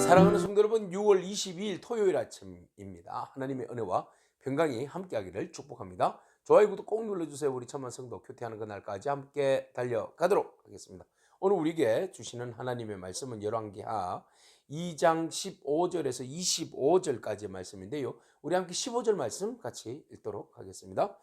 사랑하는 성도 여러분, 6월 22일 토요일 아침입니다. 하나님의 은혜와 평강이 함께하기를 축복합니다. 좋아요, 구독 꼭 눌러주세요. 우리 천만 성도 큐티하는 그날까지 함께 달려가도록 하겠습니다. 오늘 우리에게 주시는 하나님의 말씀은 열왕기하 2장 15절에서 25절까지의 말씀인데요. 우리 함께 15절 말씀 같이 읽도록 하겠습니다.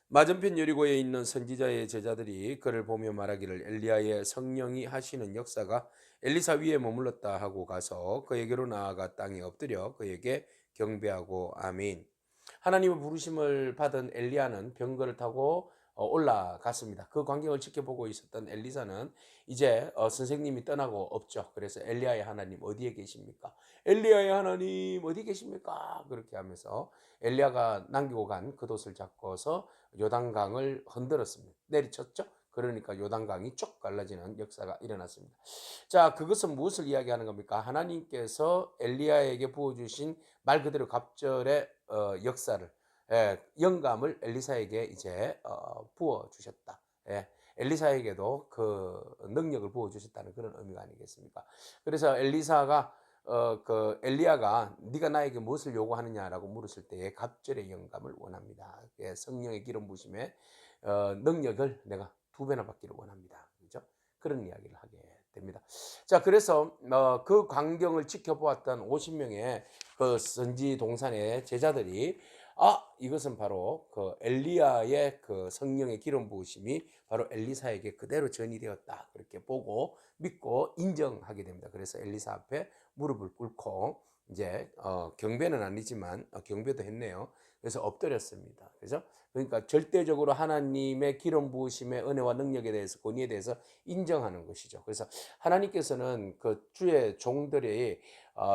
맞은편 여리고에 있는 선지자의 제자들이 그를 보며 말하기를 엘리야의 성령이 하시는 역사가 엘리사 위에 머물렀다 하고 가서 그에게로 나아가 땅에 엎드려 그에게 경배하고 아멘. 하나님의 부르심을 받은 엘리야는 병거를 타고 올라갔습니다. 그 광경을 지켜보고 있었던 엘리사는 이제 선생님이 떠나고 없죠. 그래서 엘리야의 하나님 어디에 계십니까? 엘리야의 하나님 어디 계십니까? 그렇게 하면서 엘리야가 남기고 간 겉옷을 잡고서 요단강을 흔들었습니다. 내리쳤죠. 그러니까 요단강이 쭉 갈라지는 역사가 일어났습니다. 자, 그것은 무엇을 이야기하는 겁니까? 하나님께서 엘리야에게 부어주신 말 그대로 갑절의 역사를, 영감을 엘리사에게 이제 부어 주셨다. 엘리사에게도 그 능력을 부어 주셨다는 그런 의미가 아니겠습니까? 그래서 엘리사가 그 엘리야가 네가 나에게 무엇을 요구하느냐라고 물었을 때에 갑절의 영감을 원합니다. 성령의 기름 부심의 능력을 내가 2배나 받기를 원합니다. 그죠? 그런 이야기를 하게 됩니다. 자, 그래서 그 광경을 지켜보았던 50명의 그 선지 동산의 제자들이 이것은 바로 그 엘리야의 그 성령의 기름 부으심이 바로 엘리사에게 그대로 전이되었다. 그렇게 보고 믿고 인정하게 됩니다. 그래서 엘리사 앞에 무릎을 꿇고 이제 경배는 아니지만 경배도 했네요. 그래서 엎드렸습니다. 그죠? 그러니까 절대적으로 하나님의 기름 부으심의 은혜와 능력에 대해서 권위에 대해서 인정하는 것이죠. 그래서 하나님께서는 그 주의 종들이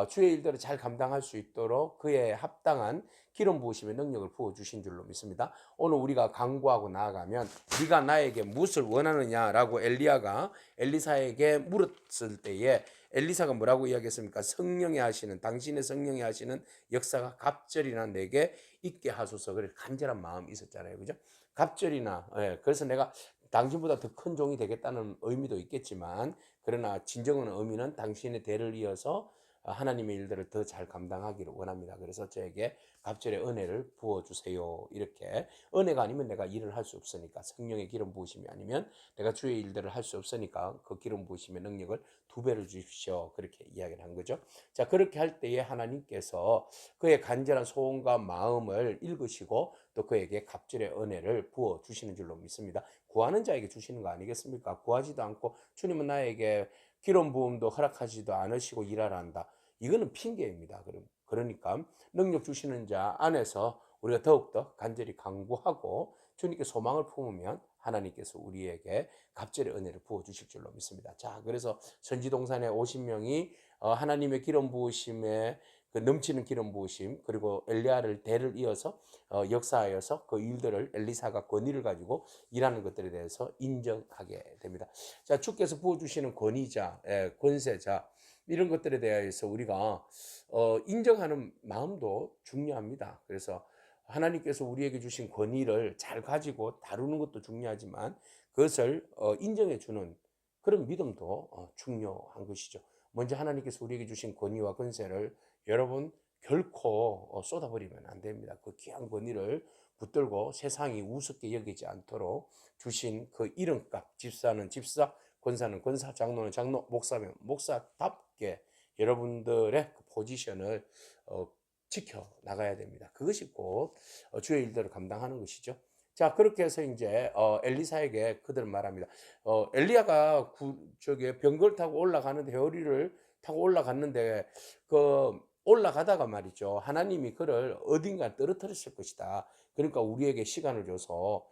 주의 일들을 잘 감당할 수 있도록 그에 합당한 기름 부으심의 능력을 부어 주신 줄로 믿습니다. 오늘 우리가 간구하고 나아가면 네가 나에게 무엇을 원하느냐라고 엘리야가 엘리사에게 물었을 때에 엘리사가 뭐라고 이야기했습니까? 성령이 하시는 당신의 성령이 하시는 역사가 갑절이나 내게 있게 하소서. 그래 간절한 마음이 있었잖아요. 그죠? 갑절이나 그래서 내가 당신보다 더 큰 종이 되겠다는 의미도 있겠지만 그러나 진정한 의미는 당신의 대를 이어서 하나님의 일들을 더 잘 감당하기를 원합니다. 그래서 저에게 갑절의 은혜를 부어주세요. 이렇게 은혜가 아니면 내가 일을 할 수 없으니까 성령의 기름 부으심이 아니면 내가 주의 일들을 할 수 없으니까 그 기름 부으심의 능력을 2배를 주십시오. 그렇게 이야기를 한 거죠. 자, 그렇게 할 때에 하나님께서 그의 간절한 소원과 마음을 읽으시고 또 그에게 갑절의 은혜를 부어 주시는 줄로 믿습니다. 구하는 자에게 주시는 거 아니겠습니까? 구하지도 않고 주님은 나에게 기름 부음도 허락하지도 않으시고 일하라 한다. 이거는 핑계입니다. 그러니까 능력 주시는 자 안에서 우리가 더욱더 간절히 간구하고 주님께 소망을 품으면 하나님께서 우리에게 갑절의 은혜를 부어주실 줄로 믿습니다. 자, 그래서 선지동산의 50명이 하나님의 기름 부으심에 그 넘치는 기름 부으심 그리고 엘리야를 대를 이어서 역사하여서 그 일들을 엘리사가 권위를 가지고 일하는 것들에 대해서 인정하게 됩니다. 자, 주께서 부어주시는 권위자, 권세자 이런 것들에 대해서 우리가 인정하는 마음도 중요합니다. 그래서 하나님께서 우리에게 주신 권위를 잘 가지고 다루는 것도 중요하지만 그것을 인정해 주는 그런 믿음도 중요한 것이죠. 먼저 하나님께서 우리에게 주신 권위와 권세를 여러분 결코 쏟아버리면 안 됩니다. 그 귀한 권위를 붙들고 세상이 우습게 여기지 않도록 주신 그 이름값, 집사는 집사, 권사는 권사, 장로는 장로, 목사면 목사답게 여러분들의 그 포지션을 지켜 나가야 됩니다. 그것이 꼭 주의 일들을 감당하는 것이죠. 자, 그렇게 해서 이제 엘리사에게 그들은 말합니다. 엘리야가 저기 병거를 타고 올라가는데 회오리를 타고 올라갔는데 그 올라가다가 말이죠. 하나님이 그를 어딘가 떨어뜨렸을 것이다. 그러니까 우리에게 시간을 줘서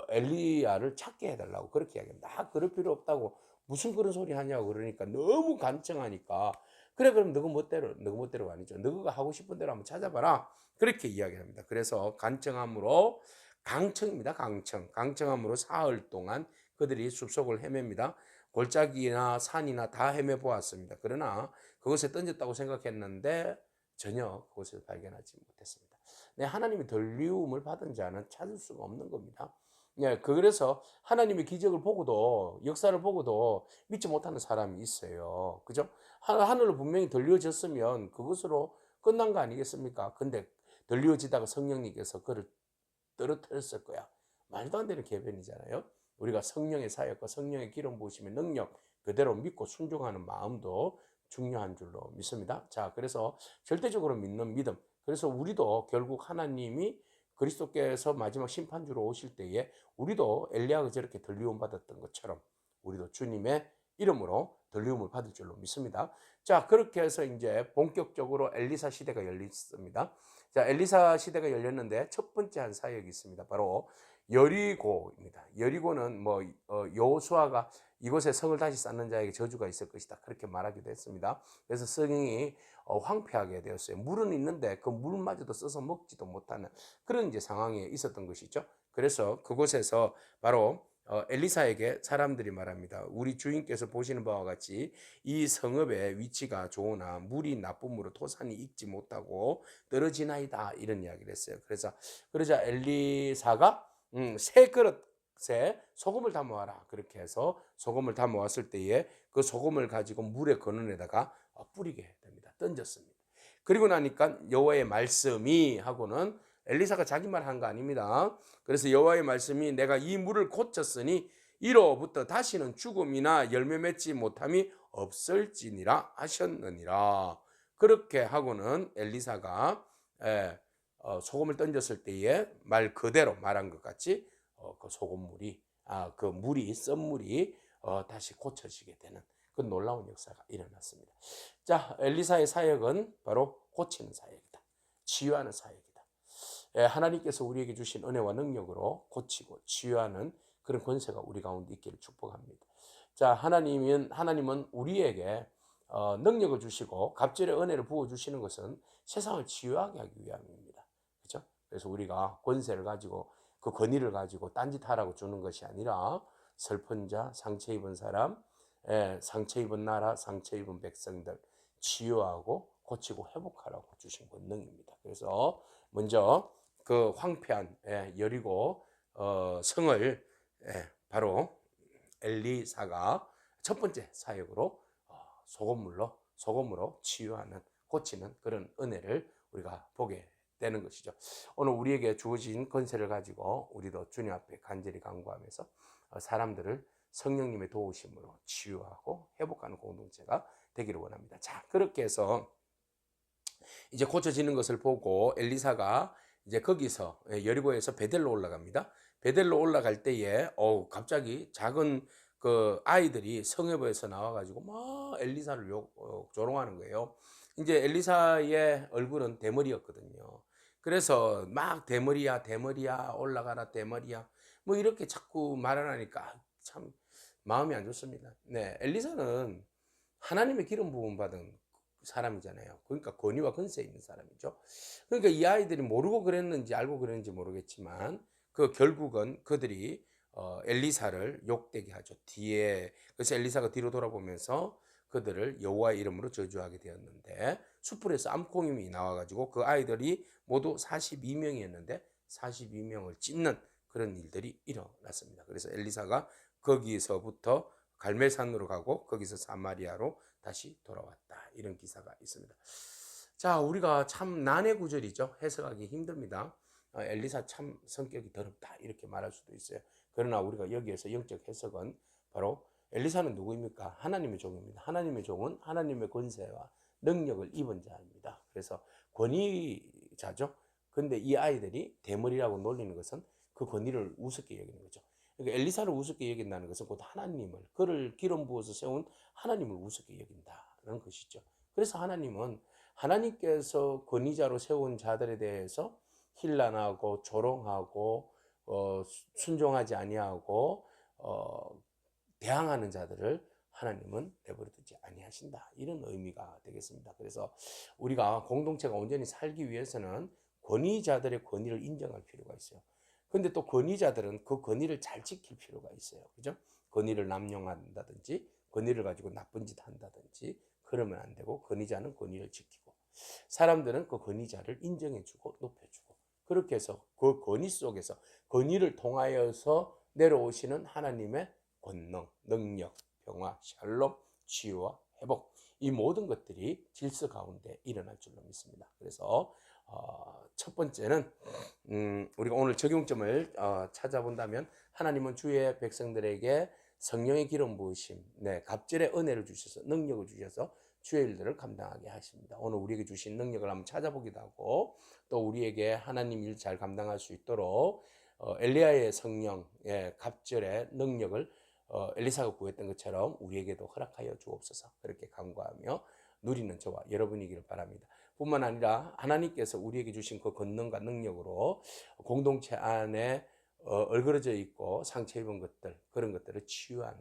엘리야를 찾게 해달라고 그렇게 이야기합니다. 그럴 필요 없다고 무슨 그런 소리 하냐고 그러니까 너무 간청하니까 그래 그럼 너가 멋대로가 아니죠. 너가 하고 싶은 대로 한번 찾아봐라. 그렇게 이야기합니다. 그래서 간청함으로 강청입니다. 강청함으로 사흘 동안 그들이 숲속을 헤맵니다. 골짜기나 산이나 다 헤매보았습니다. 그러나 그것에 던졌다고 생각했는데 전혀 그것을 발견하지 못했습니다. 네, 하나님이 덜리움을 받은 자는 찾을 수가 없는 겁니다. 네, 그래서 하나님의 기적을 보고도 역사를 보고도 믿지 못하는 사람이 있어요. 그죠? 하늘로 분명히 들려졌으면 그것으로 끝난 거 아니겠습니까? 근데 들려지다가 성령님께서 그를 떨어뜨렸을 거야. 말도 안 되는 개변이잖아요. 우리가 성령의 사역과 성령의 기름 부으심의 능력 그대로 믿고 순종하는 마음도 중요한 줄로 믿습니다. 자, 그래서 절대적으로 믿는 믿음. 그래서 우리도 결국 하나님이 그리스도께서 마지막 심판주로 오실 때에 우리도 엘리야가 저렇게 들리움 받았던 것처럼 우리도 주님의 이름으로 들리움을 받을 줄로 믿습니다. 자, 그렇게 해서 이제 본격적으로 엘리사 시대가 열렸습니다. 자, 엘리사 시대가 열렸는데 첫 번째 한 사역이 있습니다. 바로 여리고입니다. 여리고는 뭐 여호수아가 이곳에 성을 다시 쌓는 자에게 저주가 있을 것이다. 그렇게 말하기도 했습니다. 그래서 성이 황폐하게 되었어요. 물은 있는데 그 물마저도 써서 먹지도 못하는 그런 이제 상황에 있었던 것이죠. 그래서 그곳에서 바로 엘리사에게 사람들이 말합니다. 우리 주인께서 보시는 바와 같이 이 성읍의 위치가 좋으나 물이 나쁨으로 토산이 익지 못하고 떨어지나이다. 이런 이야기를 했어요. 그러자 엘리사가 세 그릇에 소금을 담아와라. 그렇게 해서 소금을 담아왔을 때에 그 소금을 가지고 물의 근원에다가 뿌리게 됩니다. 던졌습니다. 그리고 나니까 여호와의 말씀이 하고는 엘리사가 자기 말 한 거 아닙니다. 그래서 여호와의 말씀이 내가 이 물을 고쳤으니 이로부터 다시는 죽음이나 열매 맺지 못함이 없을지니라 하셨느니라. 그렇게 하고는 엘리사가 소금을 던졌을 때에 말 그대로 말한 것 같이 그 소금물이 그 물이 썬물이 다시 고쳐지게 되는 그 놀라운 역사가 일어났습니다. 자, 엘리사의 사역은 바로 고치는 사역이다. 치유하는 사역이다. 하나님께서 우리에게 주신 은혜와 능력으로 고치고 치유하는 그런 권세가 우리 가운데 있기를 축복합니다. 자, 하나님은 우리에게 능력을 주시고 갑절의 은혜를 부어 주시는 것은 세상을 치유하게 하기 위함입니다. 그렇죠? 그래서 우리가 권세를 가지고 그 권위를 가지고 딴짓하라고 주는 것이 아니라 슬픈 자, 상처 입은 사람, 상처 입은 나라, 상처 입은 백성들 치유하고 고치고 회복하라고 주신 권능입니다. 그래서 먼저 그 황폐한 여리고 성을 바로 엘리사가 첫 번째 사역으로 소금으로 치유하는 고치는 그런 은혜를 우리가 보게 되는 것이죠. 오늘 우리에게 주어진 권세를 가지고 우리도 주님 앞에 간절히 간구하면서 사람들을 성령님의 도우심으로 치유하고 회복하는 공동체가 되기를 원합니다. 자, 그렇게 해서 이제 고쳐지는 것을 보고 엘리사가 이제 거기서 여리고에서 베델로 올라갑니다. 베델로 올라갈 때에 갑자기 작은 그 아이들이 성읍에서 나와가지고 막 엘리사를 조롱하는 거예요. 이제 엘리사의 얼굴은 대머리였거든요. 그래서 막 대머리야 올라가라 대머리야 뭐 이렇게 자꾸 말을 하니까 참 마음이 안 좋습니다. 네, 엘리사는 하나님의 기름 부음 받은 사람이잖아요. 그러니까 권위와 권세 있는 사람이죠. 그러니까 이 아이들이 모르고 그랬는지 알고 그랬는지 모르겠지만 그 결국은 그들이 엘리사를 욕되게 하죠. 그래서 엘리사가 뒤로 돌아보면서 그들을 여호와의 이름으로 저주하게 되었는데 숯불에서 암콩임이 나와가지고 그 아이들이 모두 42명이었는데 42명을 찢는 그런 일들이 일어났습니다. 그래서 엘리사가 거기서부터 갈멜산으로 가고 거기서 사마리아로 다시 돌아왔다. 이런 기사가 있습니다. 자, 우리가 참 난해 구절이죠. 해석하기 힘듭니다. 엘리사 참 성격이 더럽다 이렇게 말할 수도 있어요. 그러나 우리가 여기에서 영적 해석은 바로 엘리사는 누구입니까? 하나님의 종입니다. 하나님의 종은 하나님의 권세와 능력을 입은 자입니다. 그래서 권위자죠. 근데 이 아이들이 대머리라고 놀리는 것은 그 권위를 우습게 여기는 거죠. 그러니까 엘리사를 우습게 여긴다는 것은 곧 그를 기름 부어서 세운 하나님을 우습게 여긴다는 것이죠. 그래서 하나님께서 권위자로 세운 자들에 대해서 힐난하고 조롱하고 순종하지 아니하고 대항하는 자들을 하나님은 내버려 두지 아니하신다. 이런 의미가 되겠습니다. 그래서 우리가 공동체가 온전히 살기 위해서는 권위자들의 권위를 인정할 필요가 있어요. 근데 또 권위자들은 그 권위를 잘 지킬 필요가 있어요. 그죠? 권위를 남용한다든지 권위를 가지고 나쁜 짓 한다든지 그러면 안 되고 권위자는 권위를 지키고 사람들은 그 권위자를 인정해주고 높여주고 그렇게 해서 그 권위 속에서 권위를 통하여서 내려오시는 하나님의 권능, 능력, 평화, 샬롬, 치유와 회복 이 모든 것들이 질서 가운데 일어날 줄로 믿습니다. 그래서 첫 번째는 우리가 오늘 적용점을 찾아본다면 하나님은 주의 백성들에게 성령의 기름 부으심, 갑절의 은혜를 주셔서 능력을 주셔서 주의 일들을 감당하게 하십니다. 오늘 우리에게 주신 능력을 한번 찾아보기도 하고 또 우리에게 하나님 일 잘 감당할 수 있도록 엘리야의 성령의 갑절의 능력을 엘리사가 구했던 것처럼 우리에게도 허락하여 주옵소서. 그렇게 간구하며 누리는 저와 여러분이기를 바랍니다. 뿐만 아니라 하나님께서 우리에게 주신 그 권능과 능력으로 공동체 안에 얼그러져 있고 상처 입은 것들, 그런 것들을 치유하는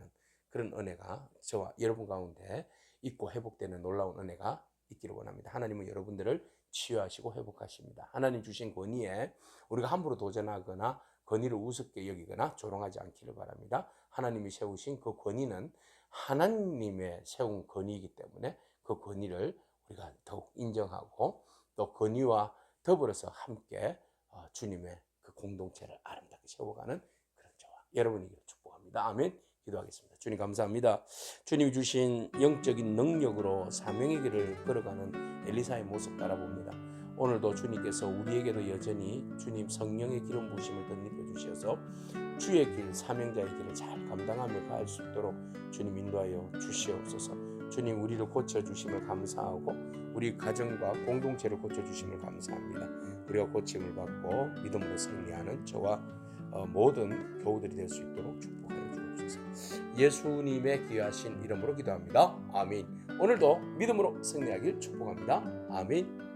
그런 은혜가 저와 여러분 가운데 있고 회복되는 놀라운 은혜가 있기를 원합니다. 하나님은 여러분들을 치유하시고 회복하십니다. 하나님 주신 권위에 우리가 함부로 도전하거나 권위를 우습게 여기거나 조롱하지 않기를 바랍니다. 하나님이 세우신 그 권위는 하나님의 세운 권위이기 때문에 그 권위를 우리가 더욱 인정하고 또 권위와 더불어서 함께 주님의 그 공동체를 아름답게 세워가는 그런 저와 여러분이기를 축복합니다. 아멘. 기도하겠습니다. 주님 감사합니다. 주님이 주신 영적인 능력으로 사명의 길을 걸어가는 엘리사의 모습 따라봅니다. 오늘도 주님께서 우리에게도 여전히 주님 성령의 기름 부으심을 덧입혀 주셔서 주의 길, 사명자의 길을 잘 감당하며 갈 수 있도록 주님 인도하여 주시옵소서. 주님 우리를 고쳐주심을 감사하고 우리 가정과 공동체를 고쳐주심을 감사합니다. 우리가 고침을 받고 믿음으로 승리하는 저와 모든 교우들이 될 수 있도록 축복하여 주옵소서. 예수님의 귀하신 이름으로 기도합니다. 아멘. 오늘도 믿음으로 승리하길 축복합니다. 아멘.